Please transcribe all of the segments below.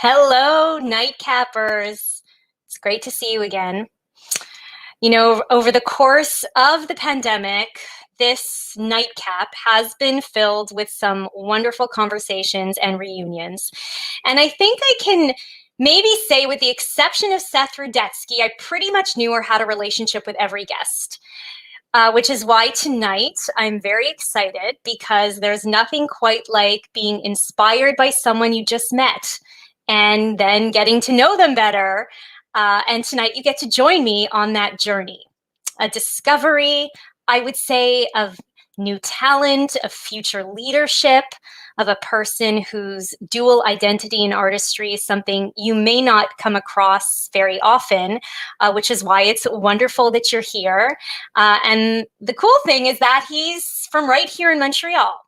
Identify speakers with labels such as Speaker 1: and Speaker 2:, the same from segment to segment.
Speaker 1: Hello, Nightcappers. It's great to see you again. You know, over the course of the pandemic, this Nightcap has been filled with some wonderful conversations and reunions. And I think I can maybe say, with the exception of Seth Rudetsky, I pretty much knew or had a relationship with every guest. Which is why tonight I'm very excited because there's nothing quite like being inspired by someone you just met and then getting to know them better. And tonight you get to join me on that journey, a discovery, I would say, of new talent, of future leadership, of a person whose dual identity and artistry is something you may not come across very often, which is why it's wonderful that you're here. And the cool thing is that he's from right here in Montreal.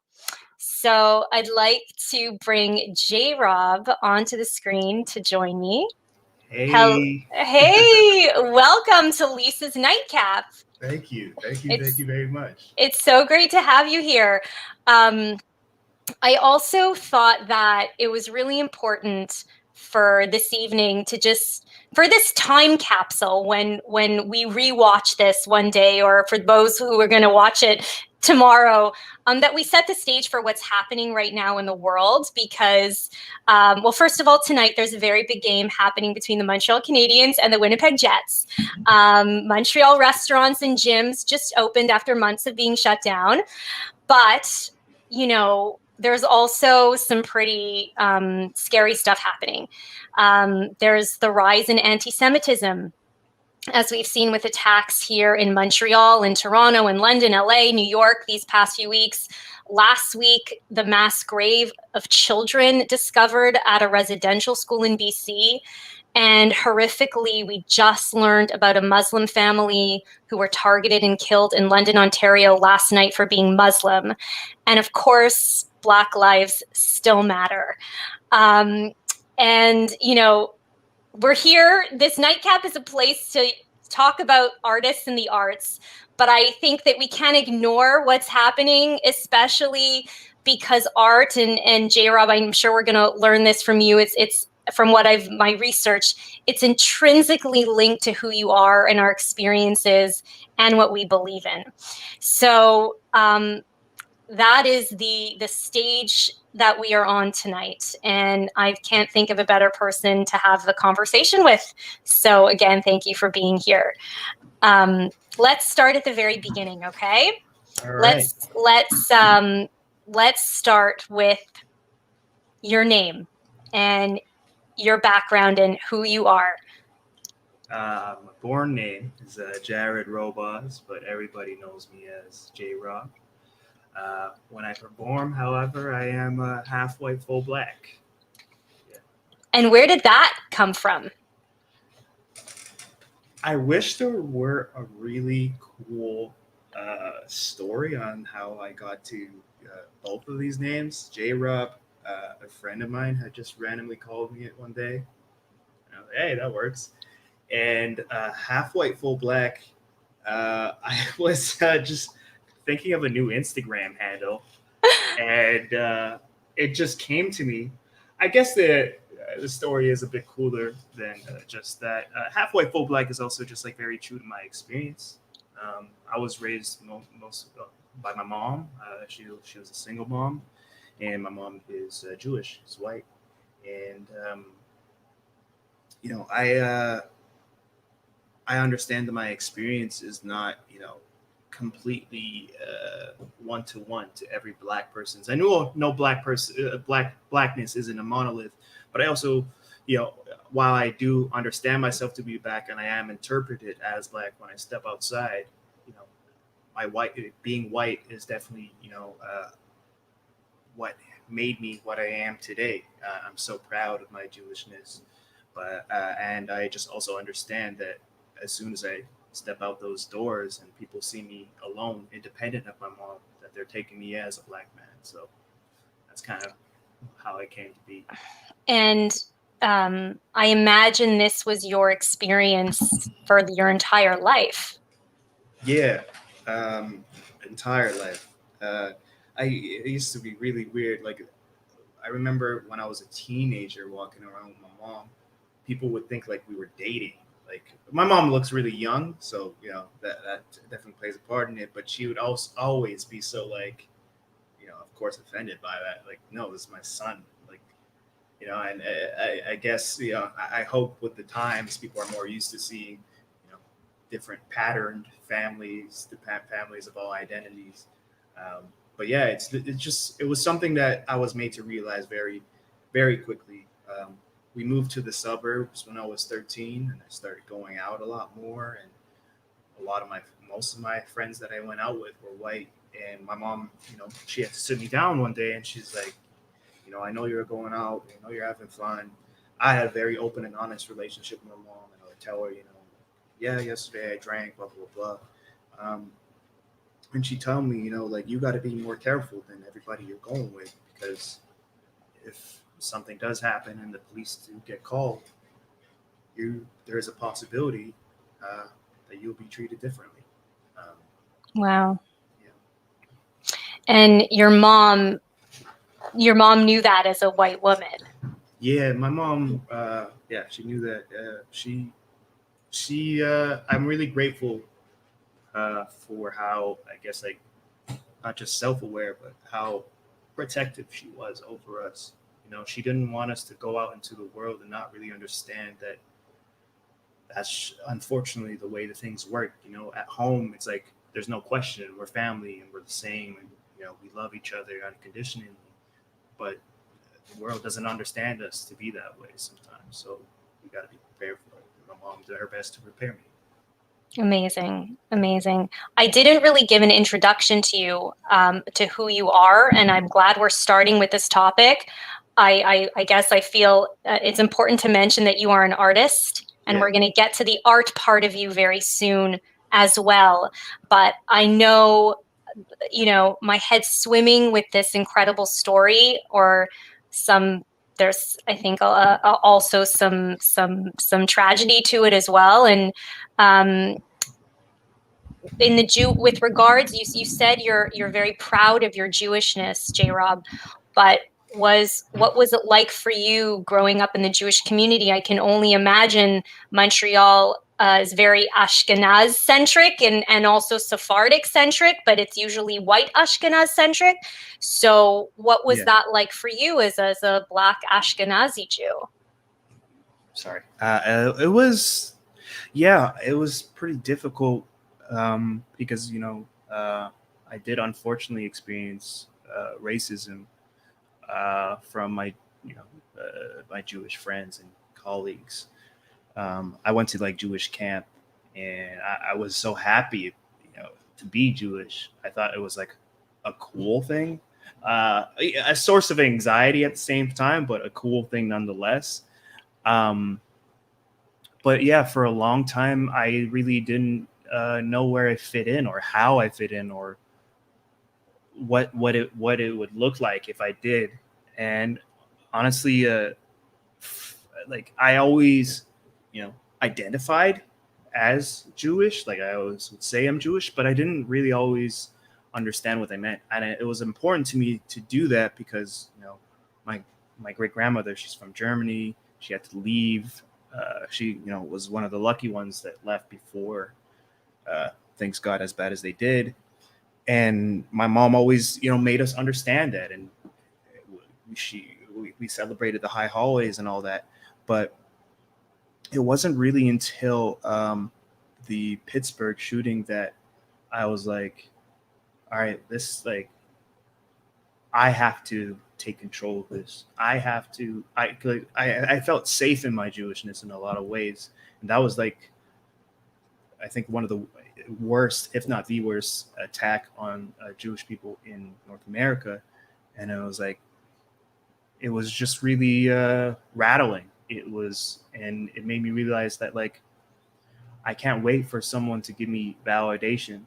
Speaker 1: So I'd like to bring J. Rob onto the screen to join me.
Speaker 2: Hey.
Speaker 1: Hey, welcome to Lisa's Nightcap.
Speaker 2: Thank you very much.
Speaker 1: It's so great to have you here. I also thought that it was really important for this evening to just, for this time capsule, when we rewatch this one day, or for those who are going to watch it tomorrow, that we set the stage for what's happening right now in the world. Because, well, first of all, tonight there's a very big game happening between the Montreal Canadiens and the Winnipeg Jets. Montreal restaurants and gyms just opened after months of being shut down. But, you know, there's also some pretty scary stuff happening. There's the rise in anti-Semitism, as we've seen with attacks here in Montreal, in Toronto, in London, LA, New York these past few weeks. Last week, the mass grave of children discovered at a residential school in BC. And horrifically, we just learned about a Muslim family who were targeted and killed in London, Ontario last night for being Muslim. And of course, Black lives still matter. And, you know, we're here. This Nightcap is a place to talk about artists and the arts. But I think that we can't ignore what's happening, especially because art, and J-Rob, I'm sure we're going to learn this from you. It's from what my research, it's intrinsically linked to who you are and our experiences and what we believe in. So that is the stage that we are on tonight. And I can't think of a better person to have the conversation with. So again, thank you for being here. Let's start at the very beginning, okay?
Speaker 2: All right.
Speaker 1: Let's start with your name and your background and who you are.
Speaker 2: My born name is Jared Robas, but everybody knows me as J-Rob. When I perform, however, I am half white, full black.
Speaker 1: Yeah. And where did that come from?
Speaker 2: I wish there were a really cool story on how I got to both of these names. J-Rob, a friend of mine, had just randomly called me it one day. And I was like, hey, that works. And half white, full black, I was just thinking of a new Instagram handle, and it just came to me. I guess the story is a bit cooler than just that. Half white, full black is also just like very true to my experience. I was raised most by my mom. She was a single mom, and my mom is Jewish, is white, and you know, I understand that my experience is not, you know, completely one-to-one to every black person's. I know no black person, blackness isn't a monolith, but I also, you know, while I do understand myself to be black and I am interpreted as black when I step outside, you know, being white is definitely, you know, what made me what I am today. I'm so proud of my Jewishness, but and I just also understand that as soon as I step out those doors and people see me alone, independent of my mom, that they're taking me as a black man. So that's kind of how I came to be.
Speaker 1: And I imagine this was your experience for your entire life.
Speaker 2: Yeah, entire life. It used to be really weird. Like I remember when I was a teenager walking around with my mom, people would think like we were dating. Like my mom looks really young, so that definitely plays a part in it. But she would also always be so like, of course, offended by that. Like, no, this is my son. Like, and I guess I hope with the times people are more used to seeing, different patterned families, families of all identities. Um, but yeah, it was something that I was made to realize very, very quickly. We moved to the suburbs when I was 13, and I started going out a lot more. And a lot of most of my friends that I went out with were white. And my mom, she had to sit me down one day, and she's like, I know you're going out, I know you're having fun. I had a very open and honest relationship with my mom, and I would tell her, yeah, yesterday I drank, blah blah blah. And she told me, like you got to be more careful than everybody you're going with, because if something does happen and the police do get called, there is a possibility uh, that you'll be treated differently. Um,
Speaker 1: Wow.
Speaker 2: yeah.
Speaker 1: And your mom knew that as a white woman.
Speaker 2: Yeah, my mom. Yeah, she knew that. She. I'm really grateful for how, I guess, like, not just self-aware, but how protective she was over us. She didn't want us to go out into the world and not really understand that that's unfortunately the way the things work. At home, it's like there's no question, we're family and we're the same, and we love each other unconditionally. But the world doesn't understand us to be that way sometimes, so we got to be prepared for it. My mom did her best to prepare me.
Speaker 1: Amazing, amazing. I didn't really give an introduction to you, to who you are, and I'm glad we're starting with this topic. I guess I feel it's important to mention that you are an artist, and
Speaker 2: Yeah.
Speaker 1: we're going to get to the art part of you very soon as well. But I know, my head's swimming with this incredible story, or there's, I think, also some tragedy to it as well. And with regards, you said you're very proud of your Jewishness, J. Rob, but what was it like for you growing up in the Jewish community? I can only imagine Montreal is very Ashkenaz centric and also Sephardic centric, but it's usually white Ashkenaz centric. So what was
Speaker 2: Yeah.
Speaker 1: that like for you as a Black Ashkenazi Jew?
Speaker 2: Sorry. It was, yeah, it was pretty difficult because I did unfortunately experience racism from my Jewish friends and colleagues. I went to like Jewish camp, and I was so happy, to be Jewish. I thought it was like a cool thing, a source of anxiety at the same time, but a cool thing nonetheless. Um, but yeah, for a long time, I really didn't know where I fit in, or how I fit in, or what it would look like if I did. And honestly, like I always, identified as Jewish. Like I always would say I'm Jewish, but I didn't really always understand what they meant. And it was important to me to do that because my my great grandmother, she's from Germany. She had to leave. She was one of the lucky ones that left before things got as bad as they did. And my mom always made us understand that, and we celebrated the high holidays and all that. But it wasn't really until the Pittsburgh shooting that I was like, all right, this, like, I have to take control of this. I have to. I felt safe in my Jewishness in a lot of ways, and that was like, I think, one of the worst, if not the worst, attack on Jewish people in North America. And it was just really rattling. And it made me realize that, like, I can't wait for someone to give me validation.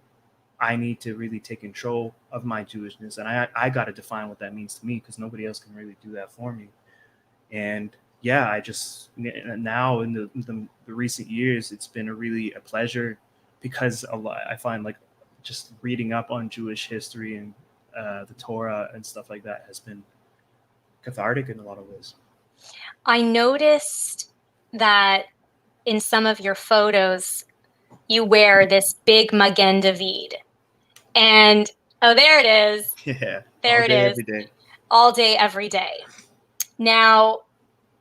Speaker 2: I need to really take control of my Jewishness, and I got to define what that means to me, because nobody else can really do that for me. And yeah, I just, now in the recent years, it's been a pleasure, because a lot, I find, like, just reading up on Jewish history and the Torah and stuff like that has been cathartic in a lot of ways.
Speaker 1: I noticed that in some of your photos, you wear this big Magen David. And oh, there it is.
Speaker 2: Yeah, all
Speaker 1: There it
Speaker 2: day,
Speaker 1: is.
Speaker 2: every day.
Speaker 1: All day, every day. Now,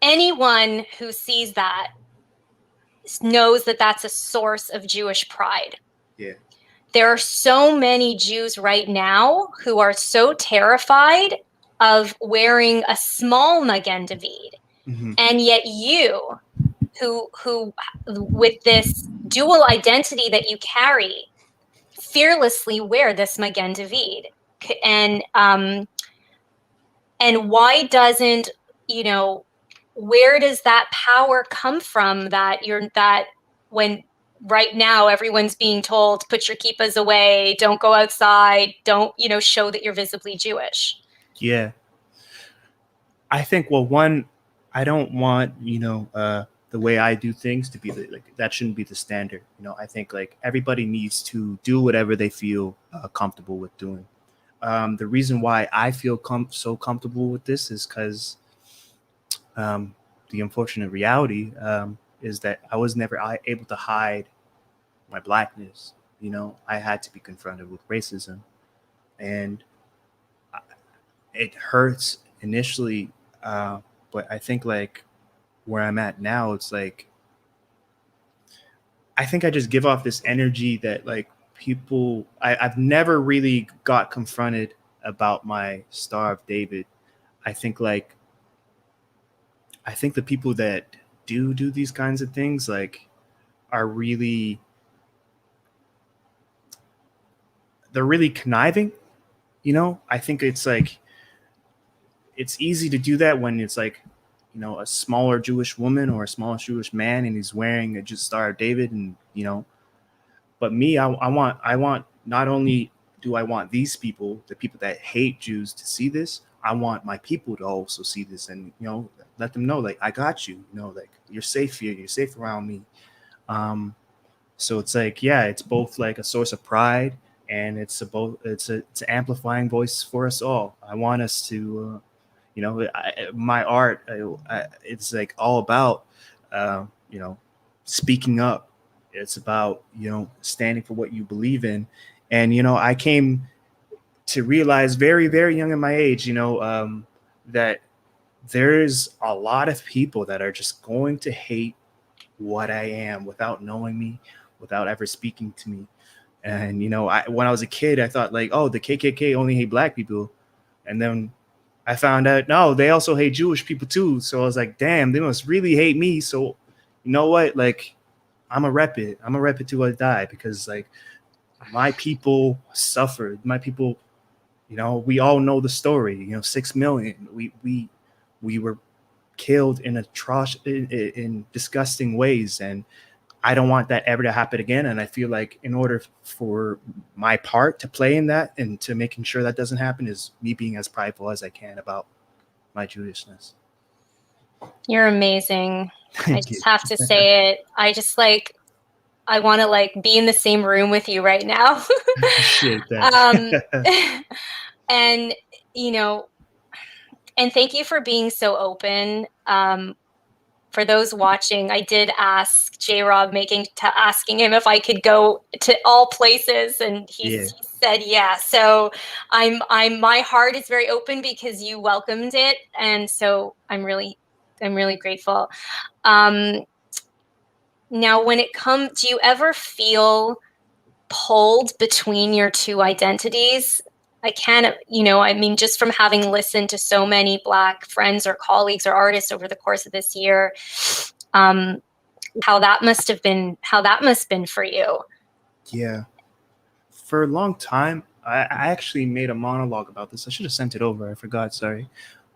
Speaker 1: anyone who sees that knows that that's a source of Jewish pride.
Speaker 2: Yeah.
Speaker 1: There are so many Jews right now who are so terrified of wearing a small Magen David.
Speaker 2: Mm-hmm.
Speaker 1: And yet you, who with this dual identity that you carry, fearlessly wear this Magen David. And why doesn't, where does that power come from that when right now everyone's being told, put your kippahs away, don't go outside, don't, show that you're visibly Jewish?
Speaker 2: Yeah. I think, well, one, I don't want, the way I do things to be that shouldn't be the standard. I think like everybody needs to do whatever they feel comfortable with doing. The reason why I feel so comfortable with this is because the unfortunate reality is that I was never able to hide my blackness. I had to be confronted with racism, and it hurts initially, but I think like where I'm at now, it's like I think I just give off this energy that like people. I've never really got confronted about my Star of David. I think like I think the people that do these kinds of things like are really they're really conniving. I think it's like it's easy to do that when it's like a smaller Jewish woman or a smaller Jewish man and he's wearing a just Star of David, and but me, I want not only do I want these people, the people that hate Jews, to see this, I want my people to also see this and let them know like I got you, like you're safe here, you're safe around me. So it's like, yeah, it's both like a source of pride and it's an amplifying voice for us all. I want us to my art, it's like all about speaking up. It's about standing for what you believe in. And I came to realize very, very young in my age, that there's a lot of people that are just going to hate what I am without knowing me, without ever speaking to me. And when I was a kid, I thought like, oh, the KKK only hate black people, and then I found out no, they also hate Jewish people too. So I was like, damn, they must really hate me. So you know what? Like, I'm a rep it. I'm a rep it till I die, because like my people suffered. My people, we all know the story. 6 million. We were killed in disgusting ways, and I don't want that ever to happen again. And I feel like in order for my part to play in that and to making sure that doesn't happen is me being as prideful as I can about my Jewishness.
Speaker 1: You're amazing. I
Speaker 2: Thank you.
Speaker 1: just have to say it. I want to like be in the same room with you right now.
Speaker 2: Appreciate that.
Speaker 1: And and thank you for being so open. For those watching, I did ask J-Rob, asking him if I could go to all places, and he said yeah. So my heart is very open because you welcomed it, and so I'm really grateful. Now, when it comes, do you ever feel pulled between your two identities? I can't, just from having listened to so many Black friends or colleagues or artists over the course of this year, how that must have been for you.
Speaker 2: Yeah. For a long time, I actually made a monologue about this. I should have sent it over. I forgot. Sorry.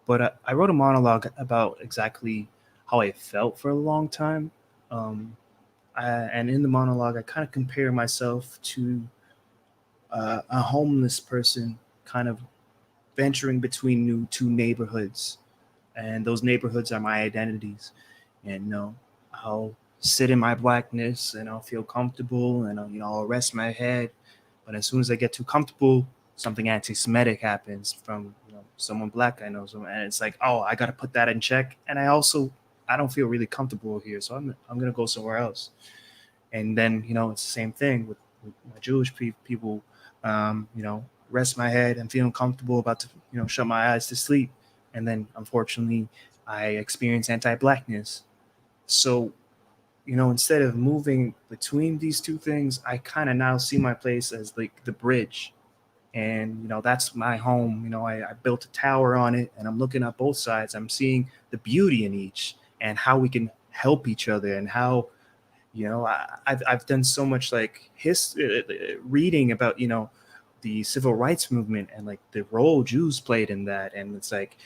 Speaker 2: But I wrote a monologue about exactly how I felt for a long time. And in the monologue, I kind of compare myself to a homeless person kind of venturing between two neighborhoods. And those neighborhoods are my identities. And I'll sit in my blackness and I'll feel comfortable and I'll rest my head. But as soon as I get too comfortable, something anti-Semitic happens from someone black I know, someone, and it's like, oh, I got to put that in check. And I don't feel really comfortable here, so I'm gonna go somewhere else. And then it's the same thing with my Jewish people. Rest my head. I'm feeling comfortable, about to shut my eyes to sleep, and then unfortunately I experience anti-blackness. So instead of moving between these two things, I kind of now see my place as like the bridge. And that's my home. I built a tower on it, and I'm looking at both sides. I'm seeing the beauty in each and how we can help each other, and how I've done so much like reading about the civil rights movement, and like the role Jews played in that. And it's like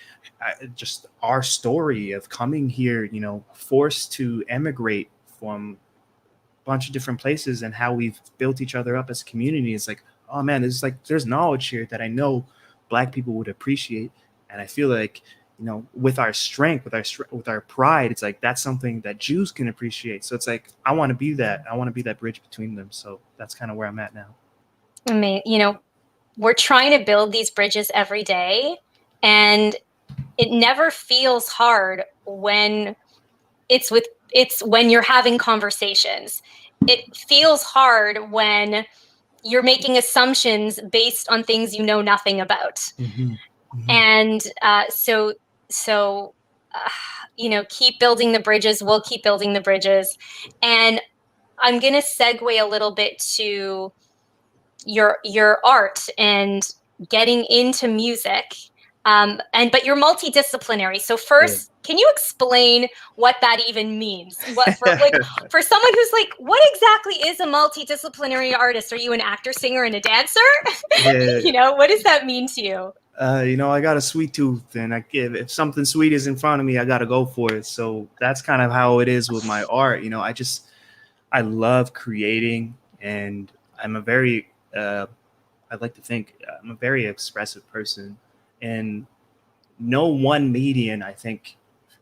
Speaker 2: just our story of coming here, forced to emigrate from a bunch of different places, and how we've built each other up as a community. It's like, oh man, there's knowledge here that I know black people would appreciate. And I feel like with our strength, with our pride, it's like that's something that Jews can appreciate. So it's like I want to be that bridge between them. So that's kind of where I'm at now.
Speaker 1: I mean, we're trying to build these bridges every day, and it never feels hard when it's when you're having conversations. It feels hard when you're making assumptions based on things you know nothing about.
Speaker 2: Mm-hmm. Mm-hmm.
Speaker 1: And so keep building the bridges. We'll keep building the bridges. And I'm going to segue a little bit to your art and getting into music. But you're multidisciplinary. So first, can you explain what that even means? What for someone who's like, what exactly is a multidisciplinary artist? Are you an actor, singer, and a dancer?
Speaker 2: Yeah.
Speaker 1: What does that mean to you?
Speaker 2: I got a sweet tooth, and if something sweet is in front of me, I got to go for it. So that's kind of how it is with my art. I love creating, and I'm a very, I'd like to think I'm a very expressive person, and no one median, I think,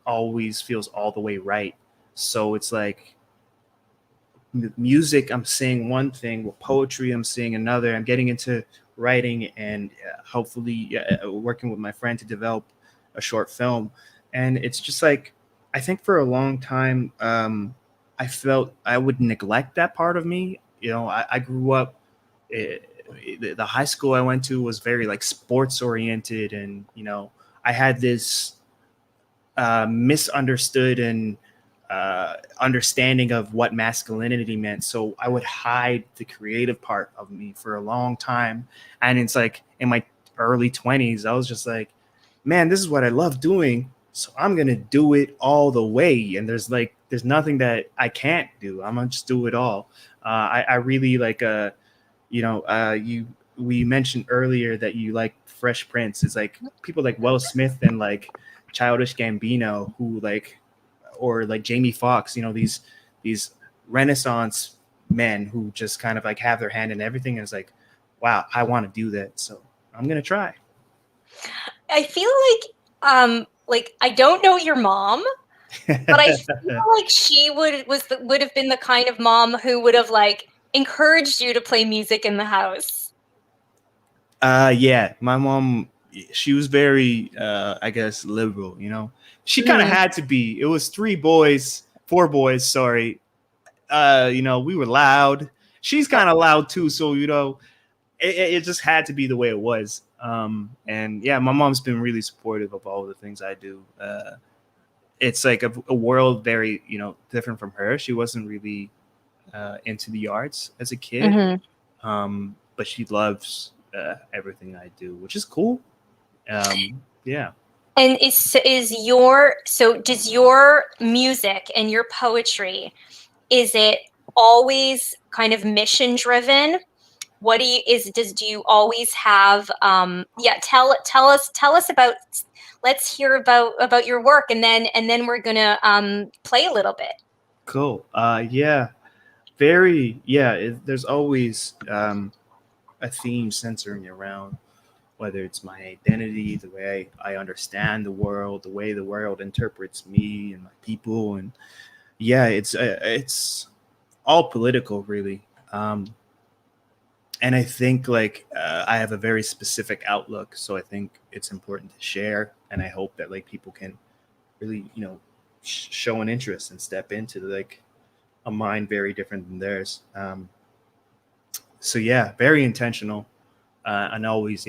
Speaker 2: always feels all the way right. So it's like music, I'm saying one thing. With poetry, I'm saying another. I'm getting into writing, and hopefully working with my friend to develop a short film. And it's just like, I think for a long time, I felt I would neglect that part of me. I grew up, the high school I went to was very like sports oriented, and I had this misunderstood and understanding of what masculinity meant. So I would hide the creative part of me for a long time. And it's like in my early 20s, I was just like, man, this is what I love doing. So I'm going to do it all the way. And there's nothing that I can't do. I'm going to just do it all. I really like, we mentioned earlier that you like Fresh Prince. It's like people like Will Smith and like Childish Gambino, who like, or like Jamie Foxx, these Renaissance men who just kind of like have their hand in everything. And it's like, wow, I want to do that. So I'm going to try.
Speaker 1: I feel like I don't know your mom, but I feel like she would have been the kind of mom who would have like encouraged you to play music in the house.
Speaker 2: Yeah, my mom, she was very, I guess, liberal. She kind of had to be. It was four boys. Sorry. We were loud. She's kind of loud too. So it just had to be the way it was. And yeah, my mom's been really supportive of all the things I do. It's like a world very, different from her. She wasn't really into the arts as a kid, but she loves everything I do, which is cool. Yeah.
Speaker 1: And does your music and your poetry, is it always kind of mission driven? Do you always have tell us about, let's hear about your work, and then we're gonna play a little bit.
Speaker 2: Cool. Yeah. Very, yeah. There's always a theme centering around whether it's my identity, the way I understand the world, the way the world interprets me and my people. And yeah, it's all political, really. And I think like I have a very specific outlook, so I think it's important to share, and I hope that like people can really, show an interest and step into like a mind very different than theirs. So yeah, very intentional, and always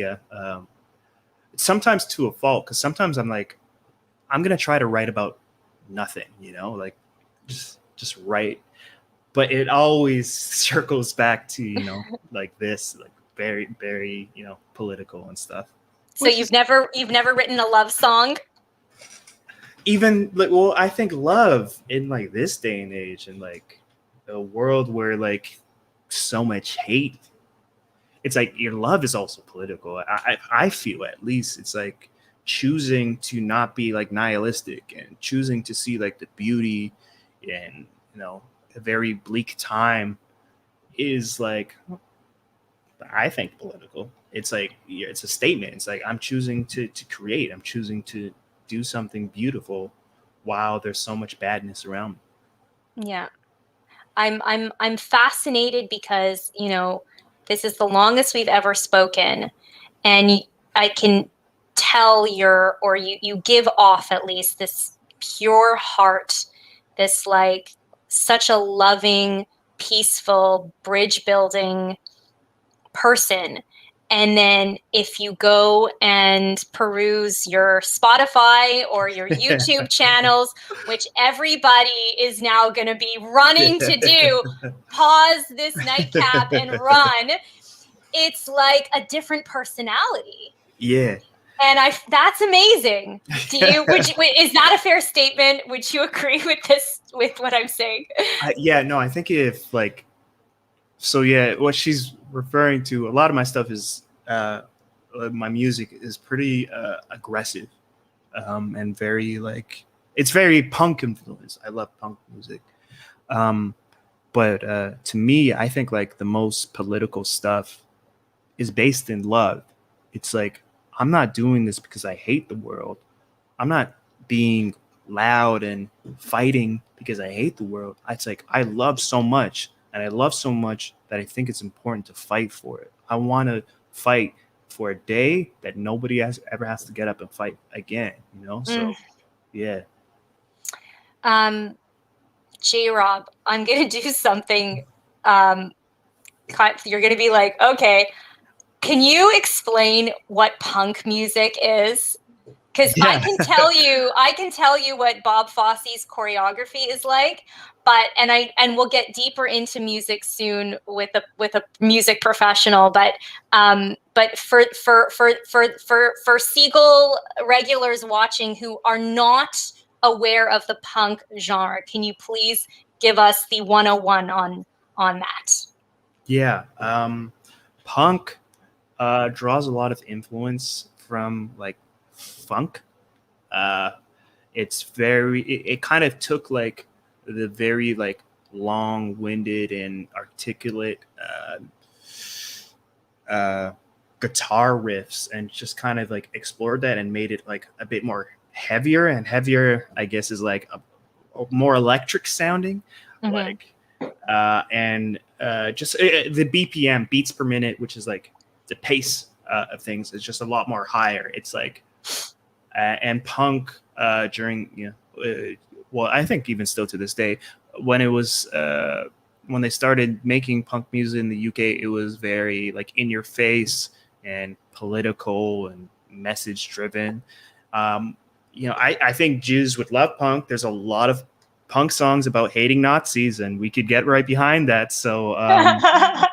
Speaker 2: sometimes to a fault, because sometimes I'm like, I'm gonna try to write about nothing, like just write, but it always circles back to like this, like very very political and stuff.
Speaker 1: So you've never written a love song?
Speaker 2: Even like, well, I think love in like this day and age, and like a world where like so much hate, it's like your love is also political. I feel, at least, it's like choosing to not be like nihilistic and choosing to see like the beauty in a very bleak time is like, I think, political. It's like, it's a statement. It's like I'm choosing to create. I'm choosing to do something beautiful while there's so much badness around me.
Speaker 1: Yeah. I'm fascinated because, this is the longest we've ever spoken, and I can tell you give off at least this pure heart, this like such a loving, peaceful, bridge building person. And then if you go and peruse your Spotify or your YouTube channels, which everybody is now going to be running to do, pause this nightcap and run. It's like a different personality.
Speaker 2: Yeah.
Speaker 1: And that's amazing. Is that a fair statement? Would you agree with what I'm saying?
Speaker 2: No, I think if like, so yeah, what she's referring to, a lot of my stuff is, my music is pretty aggressive, and very like, it's very punk influenced. I love punk music. But to me, I think like the most political stuff is based in love. It's like, I'm not doing this because I hate the world. I'm not being loud and fighting because I hate the world. It's like, I love so much, and I love so much that I think it's important to fight for it. I want to fight for a day that nobody ever has to get up and fight again, So, yeah.
Speaker 1: J-Rob, I'm going to do something. You're going to be like, okay, can you explain what punk music is? Because
Speaker 2: Yeah.
Speaker 1: I can tell you what Bob Fosse's choreography is like, and we'll get deeper into music soon with a music professional. But for Seagull regulars watching who are not aware of the punk genre, can you please give us the 101 on that?
Speaker 2: Yeah. Punk draws a lot of influence from like funk. Uh, it kind of took like the very like long-winded and articulate guitar riffs and just kind of like explored that and made it like a bit more heavier, and heavier, I guess, is like a more electric sounding, like and just the BPM, beats per minute, which is like the pace of things, is just a lot more higher. It's like and punk during well, I think even still to this day, when it was when they started making punk music in the UK, it was very like in your face and political and message driven. I think Jews would love punk. There's a lot of punk songs about hating Nazis, and we could get right behind that. So I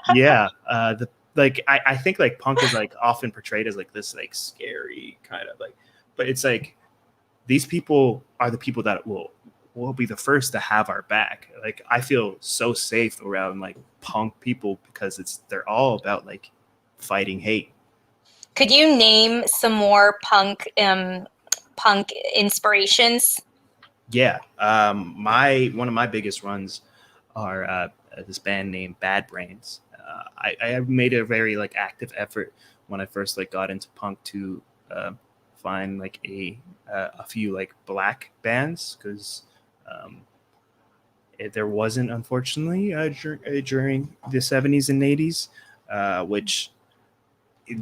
Speaker 2: think like punk is like often portrayed as like this like scary kind of like, but it's like these people are the people that will be the first to have our back. Like, I feel so safe around like punk people because they're all about like fighting hate.
Speaker 1: Could you name some more punk inspirations?
Speaker 2: Yeah. One of my biggest runs are this band named Bad Brains. I made a very like active effort when I first like got into punk to find like a few like black bands, because there wasn't, unfortunately, during the 70s and 80s. which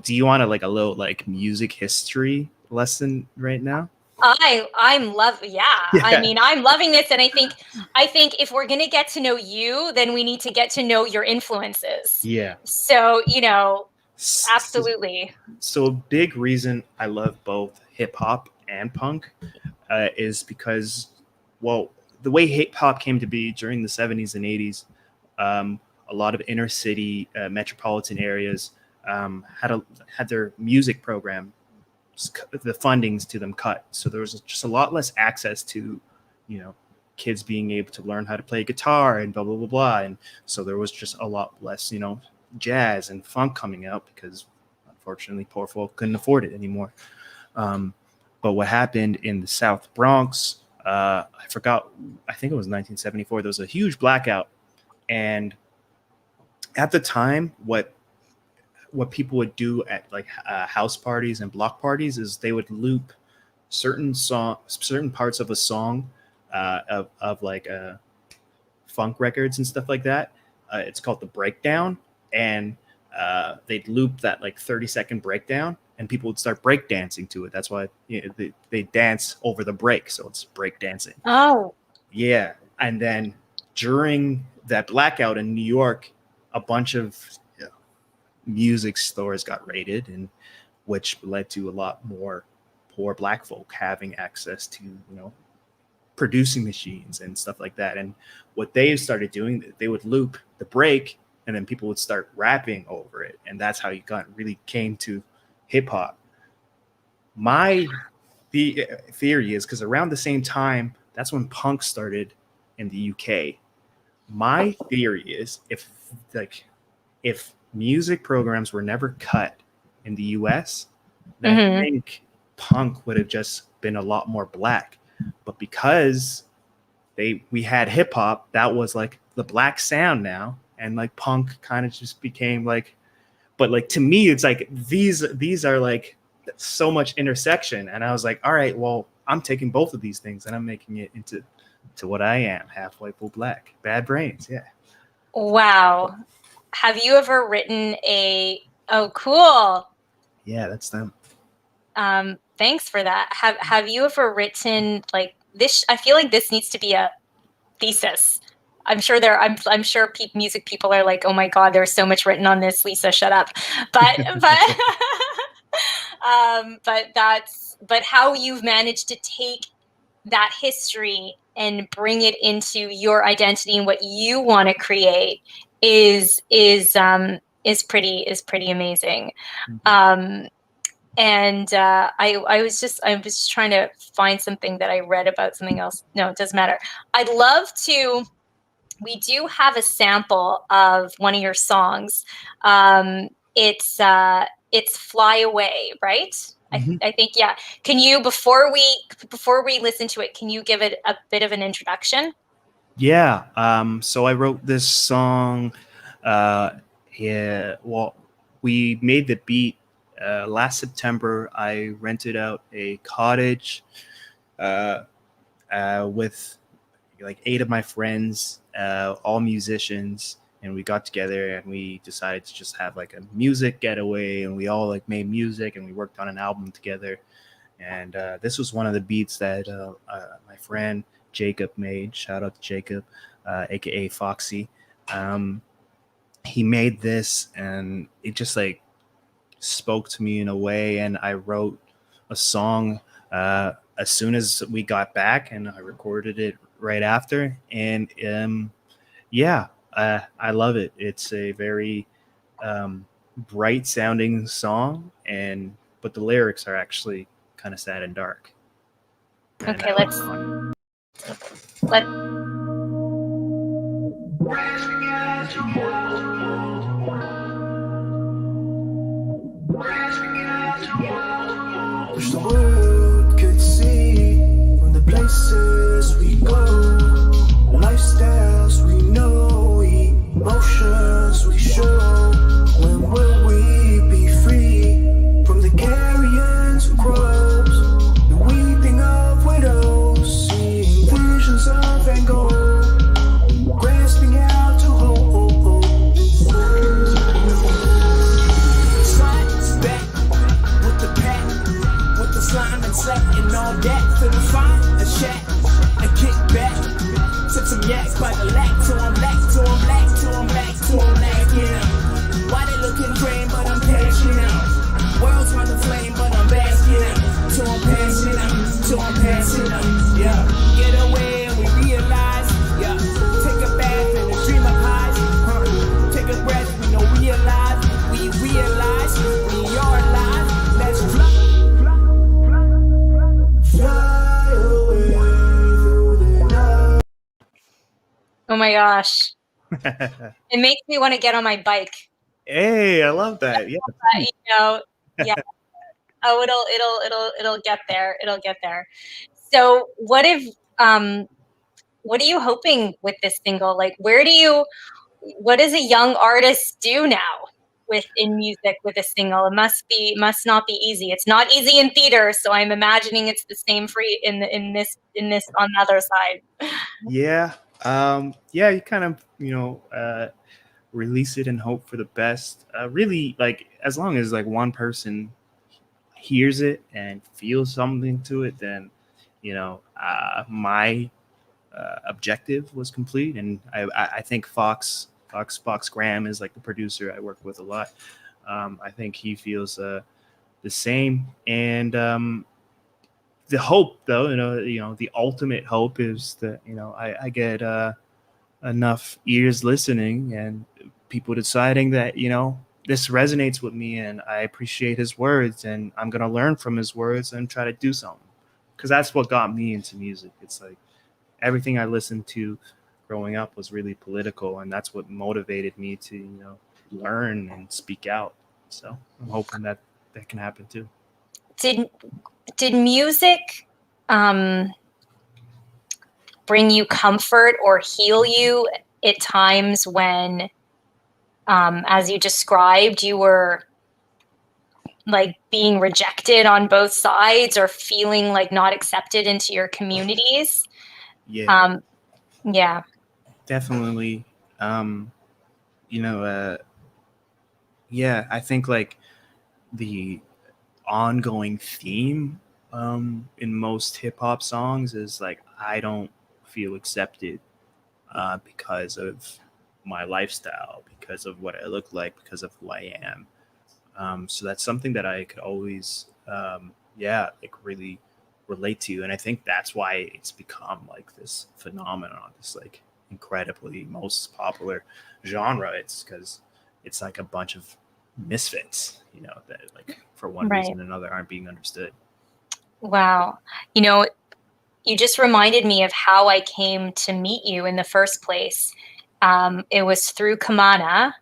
Speaker 2: do you want a little music history lesson right now?
Speaker 1: I'm yeah. I mean, I'm loving this, and I think if we're gonna get to know you, then we need to get to know your influences.
Speaker 2: Yeah.
Speaker 1: So absolutely.
Speaker 2: So a big reason I love both hip hop and punk is because, well, the way hip hop came to be during the 70s and 80s, a lot of inner city metropolitan areas had their music program, the fundings to them cut. So there was just a lot less access to, kids being able to learn how to play guitar and blah, blah, blah, blah. And so there was just a lot less, jazz and funk coming out because unfortunately poor folk couldn't afford it anymore. But what happened in the South Bronx, I forgot, I think it was 1974, there was a huge blackout. And at the time, what people would do at house parties and block parties is they would loop certain parts of a song of funk records and stuff like that. It's called the breakdown, and they'd loop that 30-second breakdown, and people would start break dancing to it. That's why they dance over the break, so it's break dancing.
Speaker 1: Oh,
Speaker 2: yeah. And then during that blackout in New York, a bunch of music stores got raided, and which led to a lot more poor black folk having access to producing machines and stuff like that. And what they started doing, they would loop the break, and then people would start rapping over it, and that's how you really came to hip hop. My theory is because around the same time, that's when punk started in the UK. My theory is if music programs were never cut in the US, then I think punk would have just been a lot more black. But because we had hip hop, that was the black sound now, and punk kind of just became but to me it's these are so much intersection, and I was all right, well, I'm taking both of these things and I'm making it into what I am, half white, full black. Bad Brains. Yeah.
Speaker 1: Wow. Have you ever written oh, cool.
Speaker 2: Yeah, that's them.
Speaker 1: Thanks for that. Have you ever written this? I feel like this needs to be a thesis. I'm sure I'm sure music people are oh my God, there's so much written on this. Lisa, shut up. But but how you've managed to take that history and bring it into your identity and what you want to create is pretty amazing. And I was trying to find something that I read about something else. No, it doesn't matter. I'd love to. We do have a sample of one of your songs. It's "Fly Away," right? I think, yeah. Can you, before we listen to it, can you give it a bit of an introduction?
Speaker 2: Yeah. So I wrote this song. Well, we made the beat last September. I rented out a cottage with 8 of my friends, all musicians, and we got together and we decided to just have a music getaway, and we all made music and we worked on an album together. And this was one of the beats that my friend Jacob made. Shout out to Jacob, aka Foxy. He made this, and it just spoke to me in a way, and I wrote a song as soon as we got back, and I recorded it right after. And I love it. It's a very bright sounding song, but the lyrics are actually kind of sad and dark.
Speaker 1: Okay, let's.
Speaker 3: Wish the world could see from the places we go, lifestyles we know, emotions we show. When will we be free from the carrions of crows, the weeping of widows, seeing visions of Van Gogh, grasping out to hope?
Speaker 1: Oh my gosh. It makes me want to get on my bike.
Speaker 2: Hey, I love that. Yeah.
Speaker 1: You know, yeah. Oh, it'll get there. It'll get there. So what are you hoping with this single? Like, what does a young artist do now in music with a single? It must not be easy. It's not easy in theater, so I'm imagining it's the same for you in this on the other side.
Speaker 2: Yeah. Yeah, you kind of, release it and hope for the best. Really, like, as long as like one person hears it and feels something to it, then, my objective was complete. And I think Fox Graham is like the producer I work with a lot. I think he feels the same. And the hope, though, the ultimate hope is that I get enough ears listening and people deciding that this resonates with me and I appreciate his words and I'm gonna learn from his words and try to do something, because that's what got me into music. It's like everything I listened to growing up was really political, and that's what motivated me to learn and speak out. So I'm hoping that can happen too.
Speaker 1: Did music bring you comfort or heal you at times when, as you described, you were like being rejected on both sides or feeling like not accepted into your communities?
Speaker 2: Yeah.
Speaker 1: Yeah.
Speaker 2: Definitely. Yeah, I think like the ongoing theme in most hip hop songs is like, I don't feel accepted because of my lifestyle, because of what I look like, because of who I am. So that's something that I could always, like really relate to. And I think that's why it's become like this phenomenon, this like incredibly most popular genre. It's because it's like a bunch of misfits, that like for one reason or another aren't being understood.
Speaker 1: Wow. You just reminded me of how I came to meet you in the first place. It was through Kamana,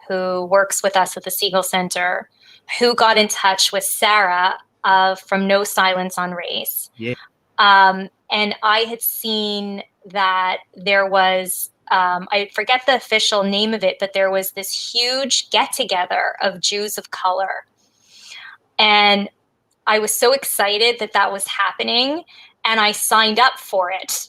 Speaker 1: who works with us at the Siegel Center, who got in touch with Sarah from No Silence on Race.
Speaker 2: Yeah.
Speaker 1: And I had seen that there was, I forget the official name of it, but there was this huge get-together of Jews of color. And I was so excited that was happening, and I signed up for it.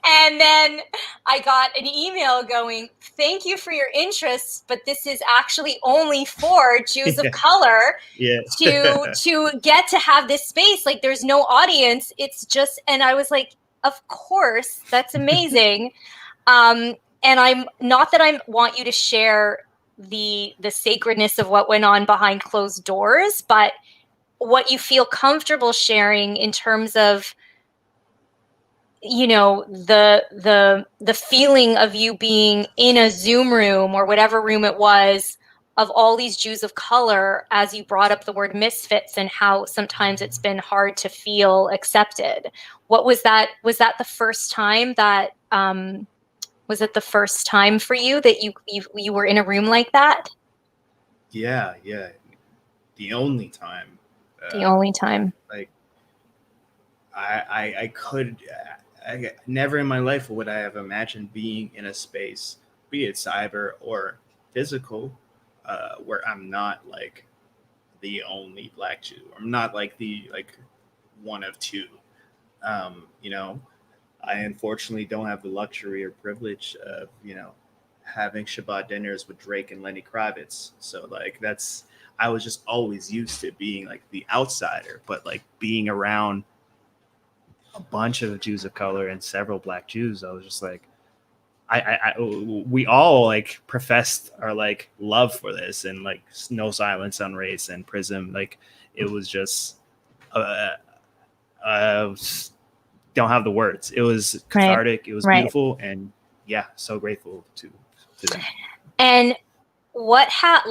Speaker 1: And then I got an email going, "Thank you for your interest, but this is actually only for Jews of color to get to have this space. Like, there's no audience. It's just," and I was like, "Of course, that's amazing." And I'm not that I want you to share the sacredness of what went on behind closed doors, but what you feel comfortable sharing in terms of the feeling of you being in a Zoom room or whatever room it was of all these Jews of color, as you brought up the word misfits and how sometimes it's been hard to feel accepted. What was that? Was that the first time that was it the first time for you that you were in a room like that?
Speaker 2: Yeah. The only time.
Speaker 1: The only time.
Speaker 2: Like I could never in my life would I have imagined being in a space, be it cyber or physical, where I'm not like the only Black Jew. I'm not like the one of two. I unfortunately don't have the luxury or privilege of having Shabbat dinners with Drake and Lenny Kravitz. So like I was just always used to being like the outsider, but like being around a bunch of Jews of color and several Black Jews, I was just like, we all like professed our like love for this, and like No Silence on Race and Prism. Like it was just, don't have the words. It was cathartic. It was beautiful, and yeah, so grateful to them.
Speaker 1: And what has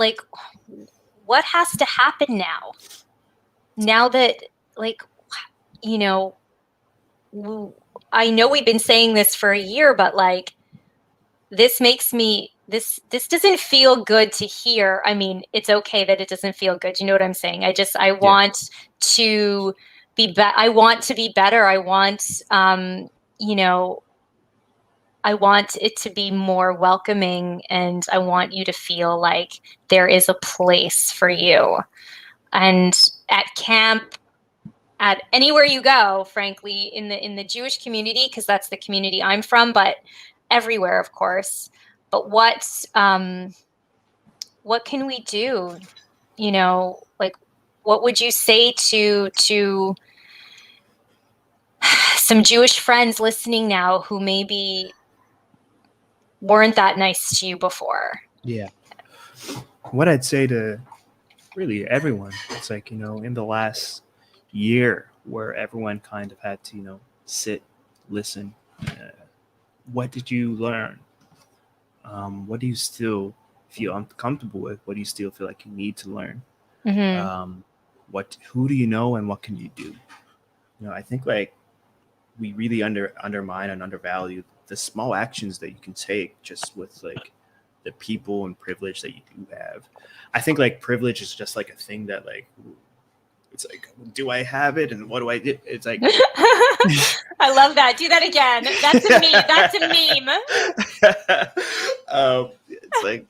Speaker 1: to happen now? Now that I know we've been saying this for a year, but like, this makes me, this doesn't feel good to hear. I mean, it's okay that it doesn't feel good. You know what I'm saying? I want to I want to be better. I want, you know, I want it to be more welcoming, and I want you to feel like there is a place for you. And at camp, at anywhere you go, frankly, in the Jewish community, because that's the community I'm from, but everywhere, of course. But what can we do? You know, like, what would you say to some Jewish friends listening now who maybe weren't that nice to you before?
Speaker 2: Yeah. What I'd say to really everyone, it's like, you know, in the last year where everyone kind of had to, you know, sit, listen. What did you learn? What do you still feel uncomfortable with? What do you still feel like you need to learn?
Speaker 1: Mm-hmm.
Speaker 2: Who do you know and what can you do? You know, I think like we really undermine and undervalue the small actions that you can take just with like the people and privilege that you do have. I think like privilege is just like a thing that like, it's like, do I have it and what do I do? It's like,
Speaker 1: I love that. Do that again. That's a meme. That's a meme.
Speaker 2: It's like,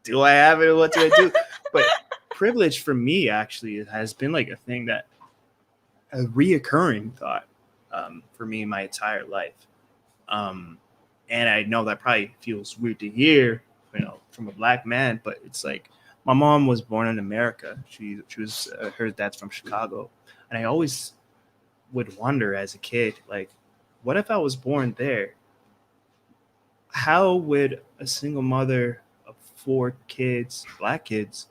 Speaker 2: do I have it and what do I do? But privilege for me actually has been like a thing that a reoccurring thought for me my entire life. And I know that probably feels weird to hear, you know, from a Black man, but it's like my mom was born in America. She was her dad's from Chicago, and I always would wonder as a kid, like, what if I was born there? How would a single mother of 4 kids, Black kids,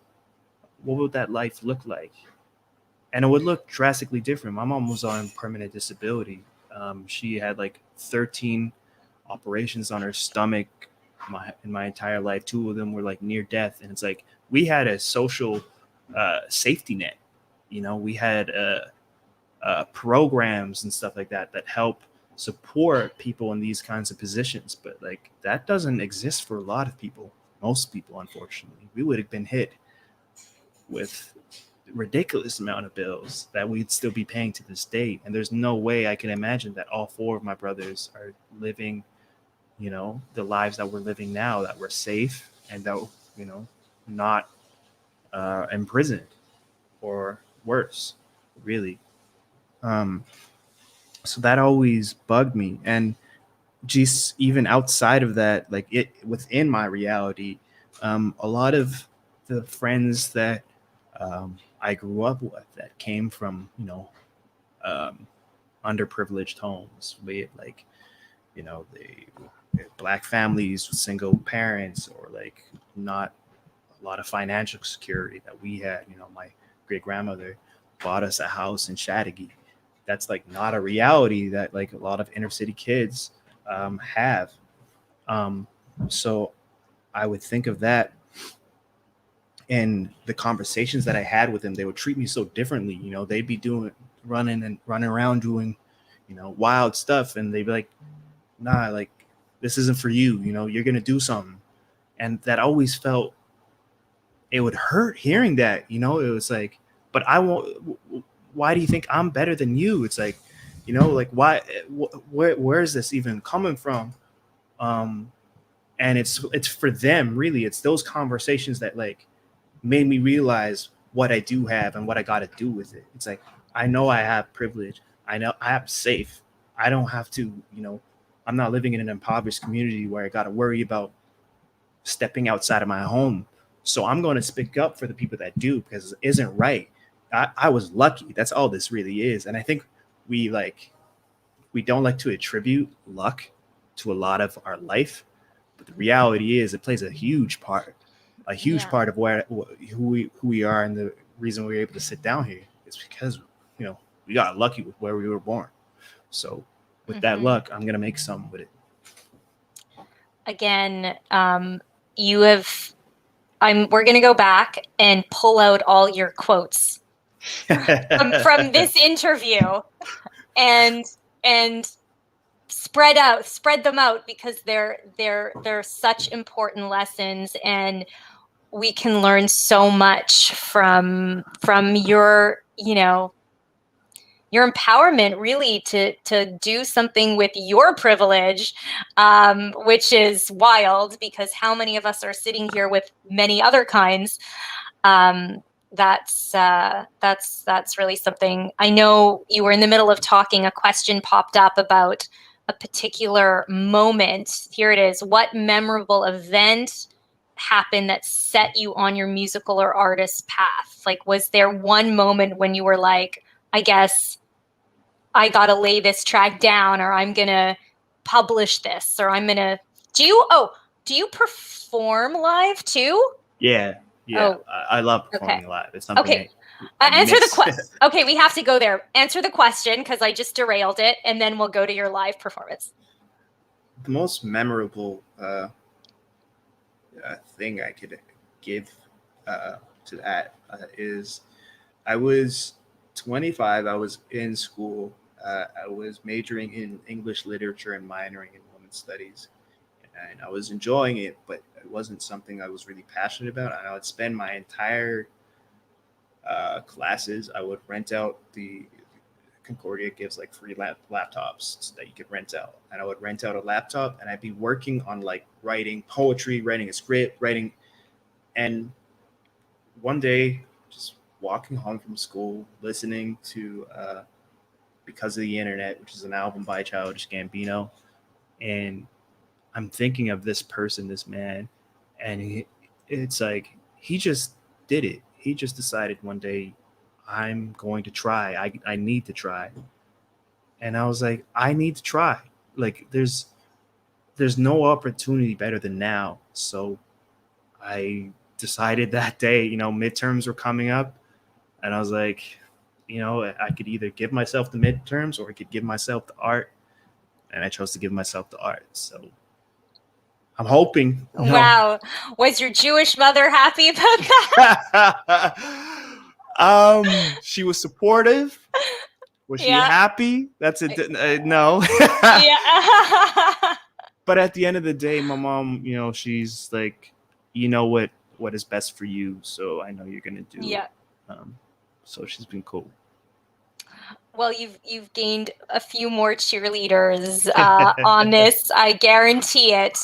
Speaker 2: what would that life look like? And it would look drastically different. My mom was on permanent disability. She had like 13 operations on her stomach in my entire life. 2 of them were like near death. And it's like, we had a social safety net. You know, we had programs and stuff like that help support people in these kinds of positions. But like, that doesn't exist for a lot of people. Most people, unfortunately, we would have been hit with ridiculous amount of bills that we'd still be paying to this day. And there's no way I can imagine that all 4 of my brothers are living, you know, the lives that we're living now, that we're safe and that, you know, not imprisoned or worse, really. So that always bugged me. And just even outside of that, like it within my reality, a lot of the friends that I grew up with that came from, you know, underprivileged homes, be it like, you know, the Black families with single parents, or like not a lot of financial security that we had. You know, my great grandmother bought us a house in Chattagee. That's like not a reality that like a lot of inner city kids have. So I would think of that. And the conversations that I had with them, they would treat me so differently. You know, they'd be running around doing, you know, wild stuff. And they'd be like, nah, like, this isn't for you. You know, you're going to do something. And that always felt, it would hurt hearing that, you know. It was like, but I won't, why do you think I'm better than you? It's like, you know, like, why, where is this even coming from? And it's for them, really. It's those conversations that like made me realize what I do have and what I got to do with it. It's like, I know I have privilege. I know I am safe. I don't have to, you know, I'm not living in an impoverished community where I got to worry about stepping outside of my home. So I'm going to speak up for the people that do, because it isn't right. I was lucky. That's all this really is. And I think we don't like to attribute luck to a lot of our life. But the reality is it plays a huge part part of who we are, and the reason we were able to sit down here is because, you know, we got lucky with where we were born. So with that luck, I'm gonna make some with it.
Speaker 1: Again, we're gonna go back and pull out all your quotes from this interview, and spread them out, because they're such important lessons, and we can learn so much from your, your empowerment, really, to do something with your privilege, which is wild, because how many of us are sitting here with many other kinds? That's really something. I know you were in the middle of talking. A question popped up about a particular moment. Here it is. What memorable event happened that set you on your musical or artist path? Like, was there one moment when you were like, I guess I got to lay this track down, or I'm going to publish this, or I'm going to, do you perform live too?
Speaker 2: Yeah.
Speaker 1: Oh,
Speaker 2: I love performing live. It's something.
Speaker 1: Okay. Answer the question. Okay, we have to go there. Answer the question, because I just derailed it, and then we'll go to your live performance.
Speaker 2: The most memorable thing I could give to that is I was 25. I was in school. I was majoring in English literature and minoring in women's studies. And I was enjoying it, but it wasn't something I was really passionate about. And I would spend my entire classes. I would rent out Concordia gives like free laptops that you could rent out, and I would rent out a laptop, and I'd be working on like writing poetry, writing a script, and one day, just walking home from school, listening to Because of the Internet, which is an album by Childish Gambino, and I'm thinking of this person, this man, and it's like he just did it. He just decided one day, I'm going to try. I need to try. And I was like, I need to try. Like there's no opportunity better than now. So I decided that day, midterms were coming up, and I was like, I could either give myself the midterms or I could give myself the art. And I chose to give myself the art. So I'm hoping.
Speaker 1: Wow. Was your Jewish mother happy about that?
Speaker 2: She was supportive. Was she happy? That's no.
Speaker 1: Yeah.
Speaker 2: But at the end of the day, my mom, she's like, what is best for you. So I know you're gonna do it. So she's been cool.
Speaker 1: Well, you've gained a few more cheerleaders on this. I guarantee it.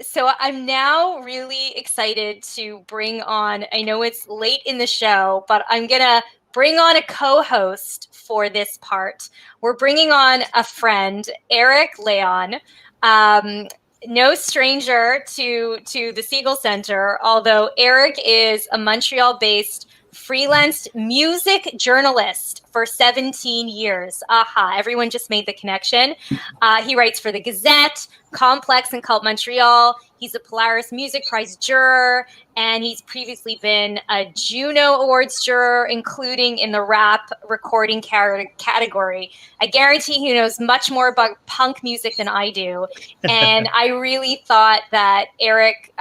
Speaker 1: So I'm now really excited to bring on, I know it's late in the show, but I'm going to bring on a co-host for this part. We're bringing on a friend, Eric Leon. No stranger to the Siegel Center, although Eric is a Montreal-based freelance music journalist for 17 years. Aha, everyone just made the connection. He writes for the Gazette, Complex, and Cult Montreal. He's a Polaris Music Prize juror, and he's previously been a Juno Awards juror, including in the rap recording category. I guarantee he knows much more about punk music than I do. And I really thought that Eric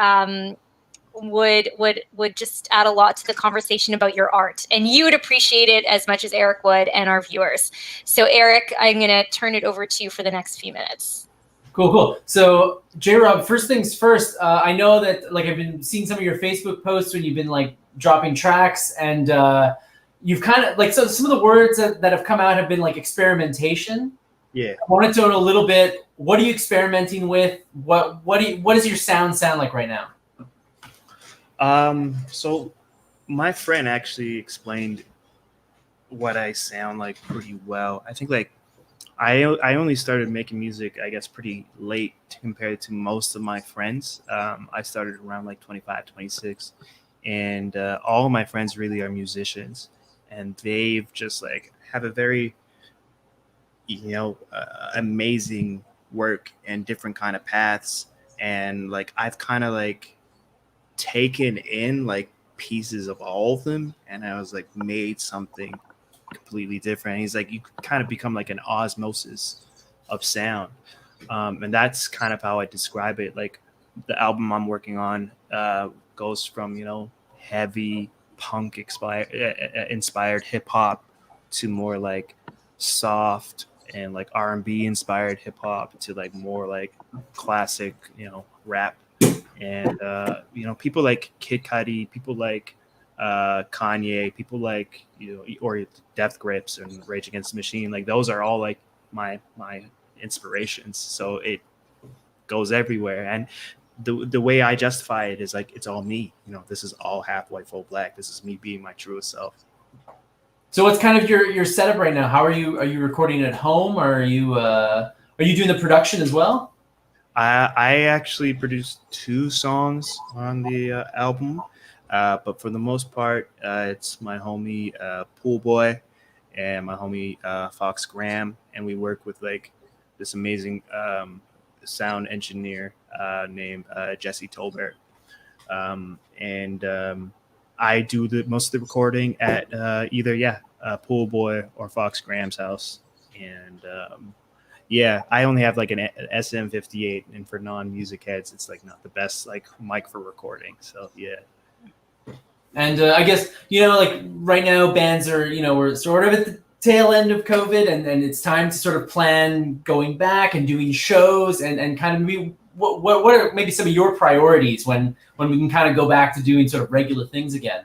Speaker 1: would just add a lot to the conversation about your art, and you would appreciate it as much as Eric would, and our viewers. So Eric, I'm going to turn it over to you for the next few minutes.
Speaker 4: Cool. So J-Rob, first things first, I know that I've been seeing some of your Facebook posts when you've been dropping tracks, and you've kind of so some of the words that have come out have been experimentation.
Speaker 2: Yeah.
Speaker 4: I wanted to know a little bit, what are you experimenting with? What does your sound like right now?
Speaker 2: So my friend actually explained what I sound like pretty well. I think I only started making music, I guess, pretty late compared to most of my friends. I started around 25, 26, and all of my friends really are musicians, and they've just have a very, amazing work and different kind of paths. And I've kind of taken in pieces of all of them, and I was made something completely different. And he's you kind of become an osmosis of sound, and that's kind of how I describe it. The album I'm working on goes from heavy punk inspired hip hop to more soft and like R&B inspired hip hop to like more like classic, rap. And people like Kid Cudi, people like Kanye, people like or Death Grips and Rage Against the Machine. Like those are all like my inspirations. So it goes everywhere. And the way I justify it is like it's all me. This is all half white, full black. This is me being my truest self.
Speaker 4: So what's kind of your setup right now? How are you recording at home, or are you doing the production as well?
Speaker 2: I actually produced 2 songs on the album, but for the most part, it's my homie Pool Boy and my homie Fox Graham, and we work with like this amazing sound engineer named Jesse Tolbert, and I do most of the recording at either Pool Boy or Fox Graham's house, and I only have like an SM58, and for non-music heads, it's like not the best like mic for recording. So yeah.
Speaker 4: And I guess like right now, bands are we're sort of at the tail end of COVID, and it's time to sort of plan going back and doing shows, and kind of maybe what are maybe some of your priorities when we can kind of go back to doing sort of regular things again?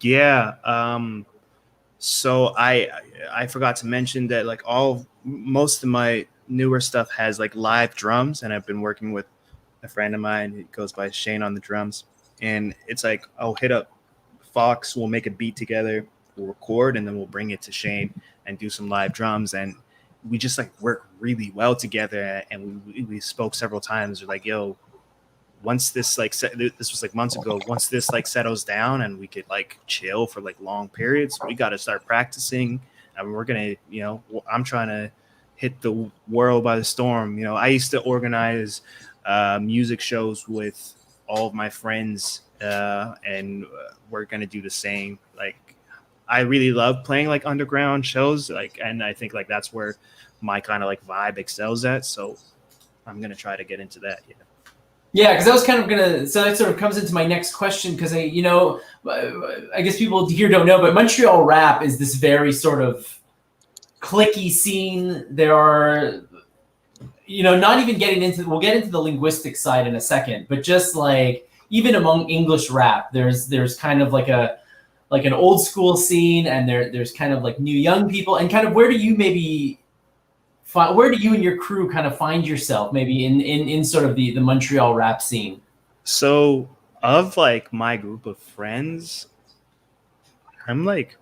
Speaker 2: Yeah. So I forgot to mention that like most of my newer stuff has like live drums, and I've been working with a friend of mine who goes by Shane on the drums, and it's like I'll hit up Fox, we'll make a beat together, we'll record, and then we'll bring it to Shane and do some live drums, and we just like work really well together. And we spoke several times. We're like, yo, once this like this was like months ago, once this like settles down and we could like chill for like long periods, we got to start practicing, and we're gonna I'm trying to hit the world by the storm. I used to organize music shows with all of my friends, and we're gonna do the same. Like I really love playing like underground shows, like, and I think like that's where my kind of like vibe excels at. So I'm gonna try to get into that.
Speaker 4: Yeah, because I was kind of gonna. So that sort of comes into my next question, because I guess people here don't know, but Montreal rap is this very sort of cliquey scene. There are, not even getting into. We'll get into the linguistic side in a second, but just like even among English rap, there's kind of like an old school scene, and there's kind of like new young people, and kind of where do you and your crew kind of find yourself maybe in sort of the Montreal rap scene?
Speaker 2: So of like my group of friends, I'm like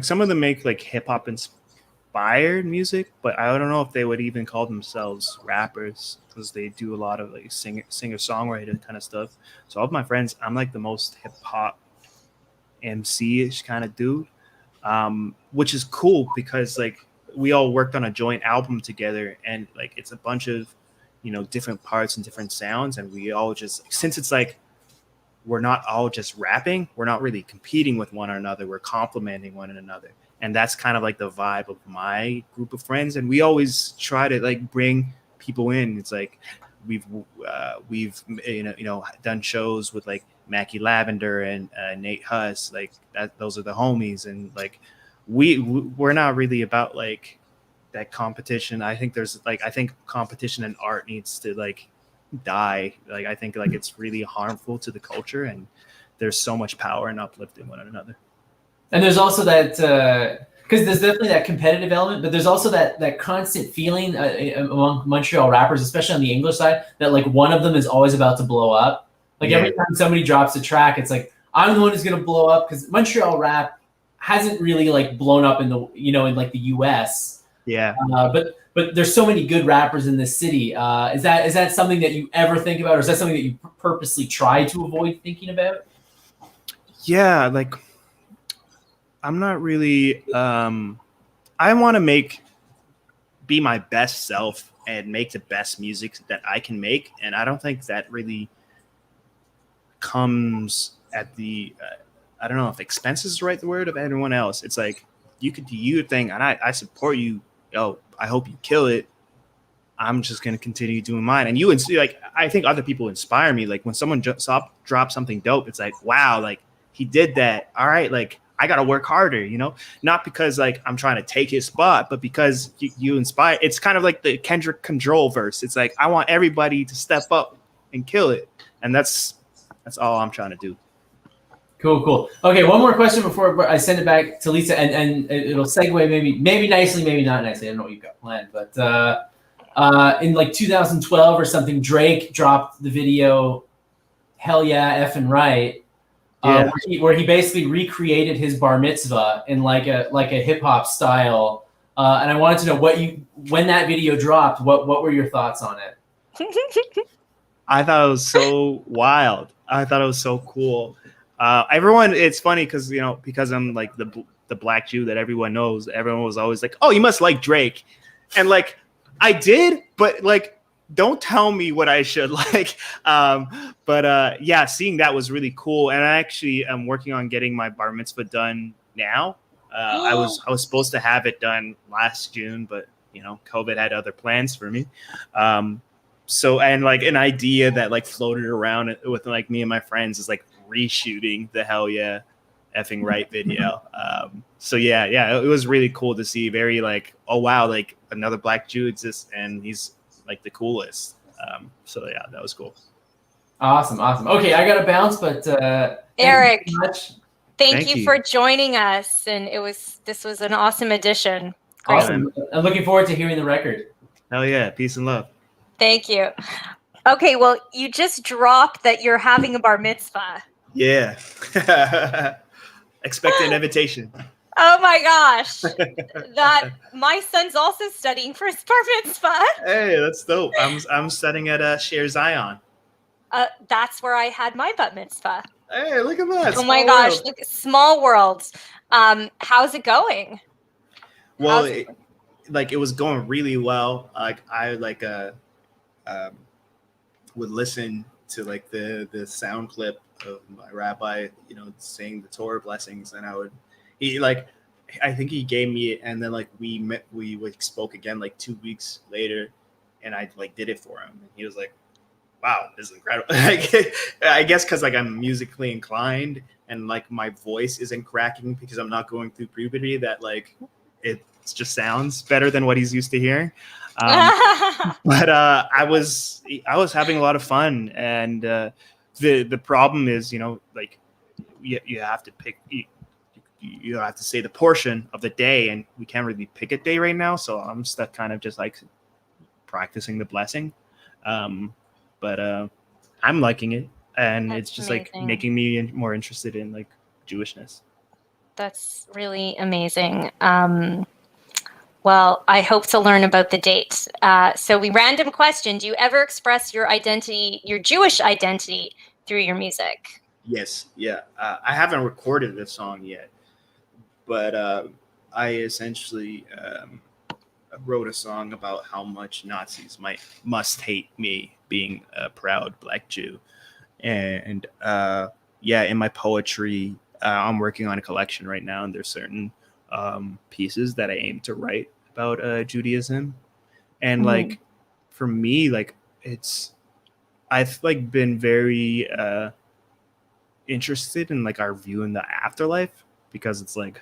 Speaker 2: some of them make like hip hop inspired music, but I don't know if they would even call themselves rappers, because they do a lot of like singer songwriter kind of stuff. So of my friends, I'm like the most hip hop MC-ish kind of dude, which is cool because like we all worked on a joint album together, and like it's a bunch of different parts and different sounds, and we all just, since it's like we're not all just rapping, we're not really competing with one another, we're complementing one another. And that's kind of like the vibe of my group of friends, and we always try to like bring people in. It's like we've done shows with like Mackie Lavender and Nate Huss, like that. Those are the homies, and like we're not really about like that competition. I think competition in art needs to like die. Like I think like it's really harmful to the culture, and there's so much power in uplifting one another.
Speaker 4: And there's also that because there's definitely that competitive element, but there's also that constant feeling among Montreal rappers, especially on the English side, that like one of them is always about to blow up. Like every time somebody drops a track, it's like I'm the one who's gonna blow up, because Montreal rap hasn't really like blown up in the in like the US.
Speaker 2: Yeah.
Speaker 4: But there's so many good rappers in this city. Is that something that you ever think about, or is that something that you purposely try to avoid thinking about?
Speaker 2: Yeah, like I'm not really. I want to be my best self and make the best music that I can make, and I don't think that really comes at the. I don't know if expenses is the right word of everyone else. It's like you could do your thing, and I support you. Yo, I hope you kill it. I'm just gonna continue doing mine, and like I think other people inspire me. Like when someone drops something dope, it's like wow, like he did that. All right, like I got to work harder, you know, not because like I'm trying to take his spot, but because you inspire. It's kind of like the Kendrick Control verse. It's like, I want everybody to step up and kill it. And that's all I'm trying to do.
Speaker 4: Cool. Okay, one more question before I send it back to Lisa, and it'll segue maybe nicely, maybe not nicely. I don't know what you've got planned, but in like 2012 or something, Drake dropped the video "Hell Yeah, Effing Right," where he basically recreated his bar mitzvah in like a hip hop style. And I wanted to know when that video dropped, what were your thoughts on it?
Speaker 2: I thought it was so wild. I thought it was so cool. Everyone, it's funny because, you know, because I'm like the black Jew that everyone knows, everyone was always like, oh, you must like Drake. And like, I did, but like, don't tell me what I should like. But yeah, seeing that was really cool. And I actually am working on getting my bar mitzvah done now. I was supposed to have it done last June, but you know, COVID had other plans for me. So, and like an idea that like floated around with like me and my friends is like reshooting the Hell Yeah Effing Right video. So yeah, it was really cool to see. Very like, oh wow, like another black Jew exists and he's like the coolest. So yeah, that was cool.
Speaker 4: Awesome. Okay, I gotta bounce, but
Speaker 1: Eric,
Speaker 2: thank
Speaker 1: you for joining us, and this was an awesome addition. Great.
Speaker 4: Awesome. I'm looking forward to hearing the record.
Speaker 2: Hell yeah, peace and love.
Speaker 1: Thank you. Okay, well, you just dropped that you're having a bar mitzvah.
Speaker 2: Yeah. Expect an invitation.
Speaker 1: Oh my gosh. That my son's also studying for his bar mitzvah.
Speaker 2: Hey, that's dope. I'm studying at Share Zion.
Speaker 1: That's where I had my bat mitzvah.
Speaker 2: Hey, look at that.
Speaker 1: Oh my gosh, look, small world. How's it going?
Speaker 2: Well, it was going really well. Like I would listen to like the sound clip of my rabbi, you know, saying the Torah blessings, and I think he gave me it, and then like we spoke again like 2 weeks later, and I like did it for him, and he was like, wow, this is incredible. I guess because like I'm musically inclined and like my voice isn't cracking because I'm not going through puberty, that like it just sounds better than what he's used to hearing. But I was having a lot of fun, and the problem is, you know, like you have to pick. You have to say the portion of the day, and we can't really pick a day right now, so I'm stuck kind of just like practicing the blessing. But I'm liking it, and it's just amazing. Like making me more interested in like Jewishness. That's
Speaker 1: really amazing. Well, I hope to learn about the date. So random question: do you ever express your identity, your Jewish identity, through your music?
Speaker 2: Yes. Yeah. I haven't recorded this song yet, but I essentially wrote a song about how much Nazis must hate me being a proud black Jew. And in my poetry, I'm working on a collection right now, and there's certain pieces that I aim to write about Judaism. And like for me, like I've like been very interested in like our view in the afterlife, because it's like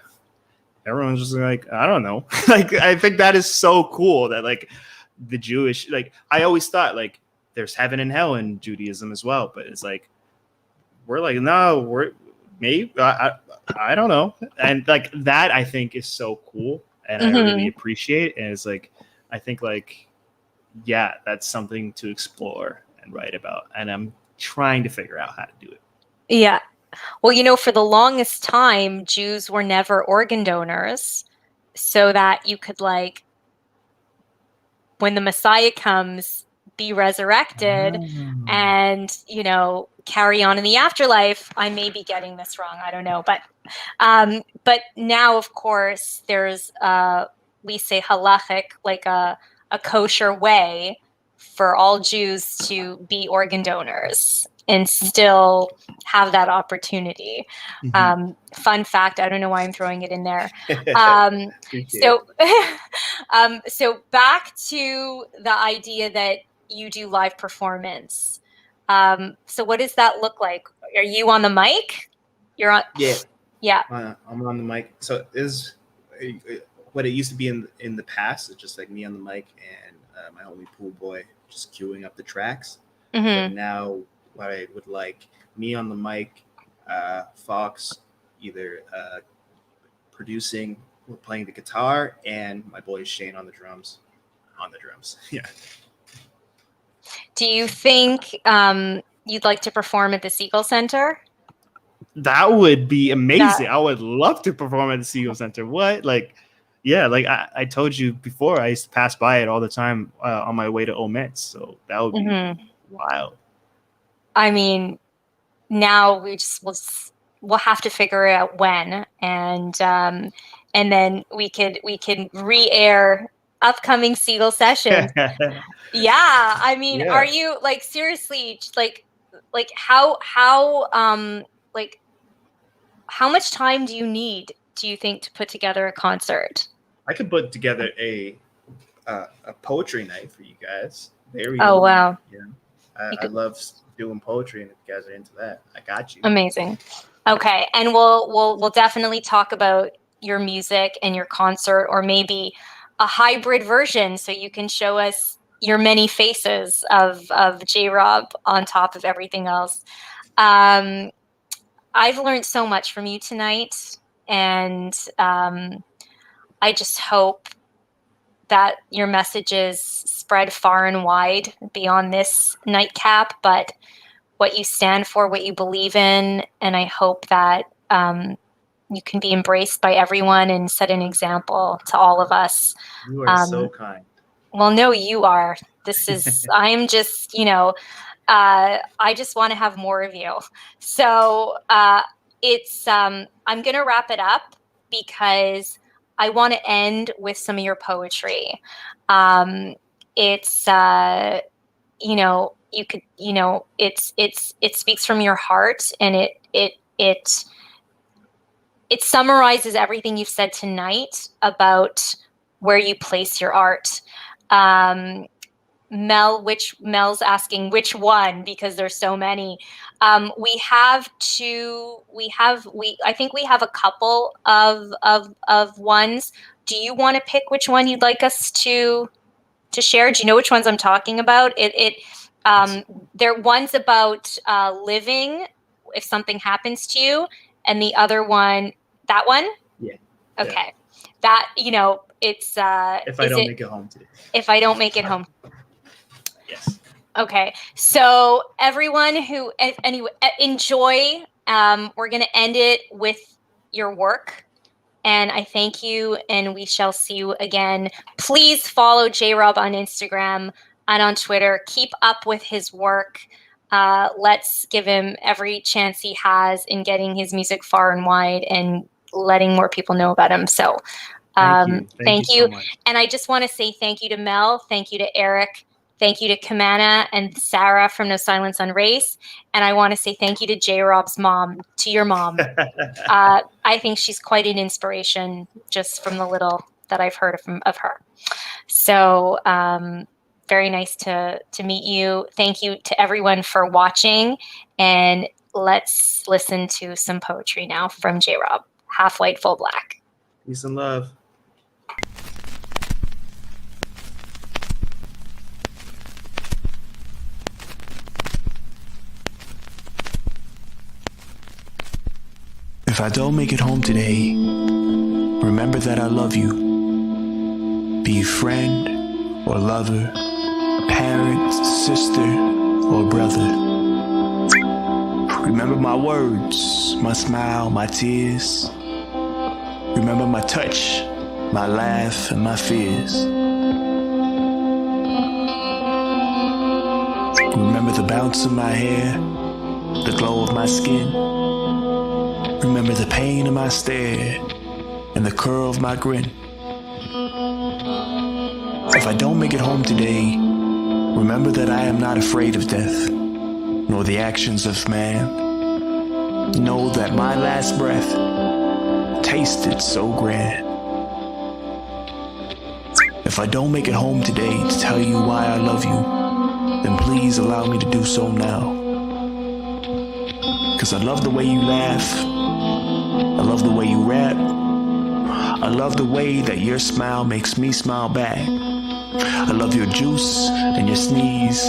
Speaker 2: everyone's just like, I don't know. Like, I think that is so cool that like the Jewish, like I always thought like there's heaven and hell in Judaism as well, but it's like we're like, no, we're maybe I don't know. And like that I think is so cool, and I really appreciate. And it's like I think like, yeah, that's something to explore and write about, and I'm trying to figure out how to do it.
Speaker 1: Yeah. Well, you know, for the longest time, Jews were never organ donors, so that you could, like, when the Messiah comes, be resurrected and, you know, carry on in the afterlife. I may be getting this wrong. I don't know. But now, of course, there's, we say halachic, like a kosher way for all Jews to be organ donors and still have that opportunity. Fun fact, I don't know why I'm throwing it in there. So back to the idea that you do live performance. So what does that look like? Are you on the mic? You're on. Yeah.
Speaker 2: I'm on the mic. So is what it used to be in the past. It's just like me on the mic and my homie Pool Boy just queuing up the tracks. But now what I would like, me on the mic, Fox either producing or playing the guitar, and my boy Shane on the drums. Yeah.
Speaker 1: Do you think you'd like to perform at the Seagull Center?
Speaker 5: That would be amazing. I would love to perform at the Seagull Center. What? Like, yeah, like I told you before, I used to pass by it all the time on my way to Omets. So that would be wild.
Speaker 1: I mean, now we'll have to figure out when, and then we can re-air upcoming Seagull sessions. Yeah, I mean, are you like seriously like how much time do you think to put together a concert?
Speaker 2: I could put together a poetry night for you guys.
Speaker 1: Wow.
Speaker 2: Yeah. I love doing poetry, and if you guys are into that, I got you.
Speaker 1: Amazing. Okay, and we'll definitely talk about your music and your concert, or maybe a hybrid version, so you can show us your many faces of J-Rob on top of everything else. I've learned so much from you tonight, and I just hope that your messages spread far and wide beyond this nightcap, but what you stand for, what you believe in, and I hope that you can be embraced by everyone and set an example to all of us.
Speaker 2: You are so kind.
Speaker 1: Well, no, you are. This is, I'm just, I just want to have more of you. So I'm going to wrap it up because I want to end with some of your poetry. It speaks from your heart, and it summarizes everything you've said tonight about where you place your art. Mel's asking which one, because there's so many. I think we have a couple of ones. Do you want to pick which one you'd like us to share? Do you know which ones I'm talking about? There one's about living if something happens to you, and the other one, that one?
Speaker 2: Yeah.
Speaker 1: Okay.
Speaker 2: Yeah.
Speaker 1: That, it's
Speaker 2: if I don't make it home today.
Speaker 1: If I don't make it home.
Speaker 2: Yes.
Speaker 1: Okay. So everyone who anyway enjoy, we're going to end it with your work. And I thank you, and we shall see you again. Please follow J-Rob on Instagram and on Twitter. Keep up with his work. Let's give him every chance he has in getting his music far and wide and letting more people know about him. So thank you. So and I just want to say thank you to Mel. Thank you to Eric. Thank you to Kamana and Sarah from No Silence on Race. And I want to say thank you to J-Rob's mom, to your mom. I think she's quite an inspiration just from the little that I've heard of her. So very nice to meet you. Thank you to everyone for watching. And let's listen to some poetry now from J-Rob, Half White, Full Black.
Speaker 2: Peace and love.
Speaker 3: If I don't make it home today, remember that I love you. Be friend or lover, parent, sister, or brother. Remember my words, my smile, my tears. Remember my touch, my laugh, and my fears. Remember the bounce of my hair, the glow of my skin. Remember the pain of my stare and the curl of my grin. If I don't make it home today, remember that I am not afraid of death, nor the actions of man. Know that my last breath tasted so grand. If I don't make it home today to tell you why I love you, then please allow me to do so now. 'Cause I love the way you laugh, I love I love the way that your smile makes me smile back. I love your juice and your sneeze,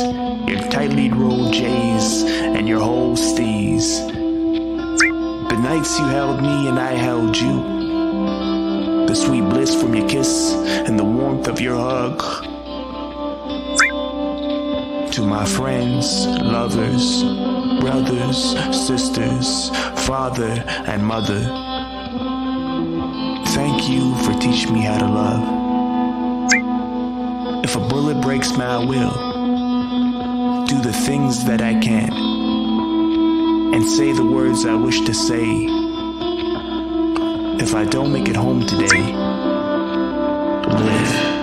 Speaker 3: your tightly rolled J's and your whole steez. The nights you held me and I held you, the sweet bliss from your kiss and the warmth of your hug. To my friends, lovers, brothers, sisters, father and mother, thank you for teaching me how to love. If a bullet breaks my will, do the things that I can, and say the words I wish to say. If I don't make it home today, live.